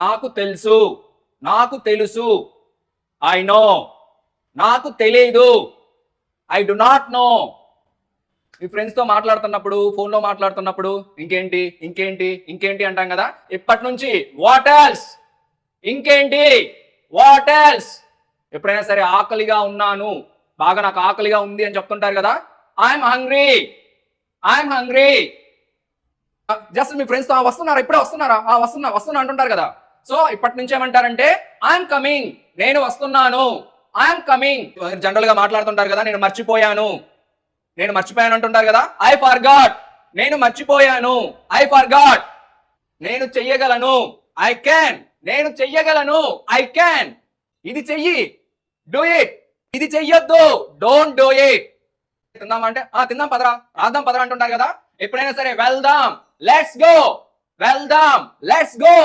నాకు తెలుసు, నాకు తెలుసు. I know. నాకు తెలియదు, ఐ డు నాట్ నో. మీ ఫ్రెండ్స్తో మాట్లాడుతున్నప్పుడు, ఫోన్లో మాట్లాడుతున్నప్పుడు ఇంకేంటి ఇంకేంటి ఇంకేంటి అంటాం కదా. ఇప్పటి నుంచి వాట్ ఎల్స్, ఇంకేంటి, వాట్ ఎల్స్. ఎప్పుడైనా సరే ఆకలిగా ఉన్నాను, బాగా నాకు ఆకలిగా ఉంది అని చెప్తుంటారు కదా. I'm hungry, I'm hungry. Just మీ ఫ్రెండ్స్తో వస్తున్నారా, ఇప్పుడే వస్తున్నారా, వస్తున్నా అంటుంటారు కదా. సో ఇప్పటి నుంచి ఏమంటారంటే ఐఎమ్ కమింగ్, నేను వస్తున్నాను, ఐఎమ్ కమింగ్. జనరల్ గా మాట్లాడుతుంటారు కదా, నేను మర్చిపోయాను అంటుంటారు కదా. ఐ ఫర్గాట్, నేను మర్చిపోయాను, ఐ ఫర్గాట్. నేను చెయ్యగలను, ఐ క్యాన్, నేను చెయ్యగలను, ఐ క్యాన్. ఇది చెయ్యి, డూ ఇట్. ఇది చెయ్యొద్దు, డోంట్ డూ ఇట్. తిందామంటే తిందాం పదరా, రాద్దాం పదరా అంటుంటారు కదా. ఎప్పుడైనా సరే వెళ్దాం, లెట్స్ గో, వెళ్దాం, లెట్స్ గో.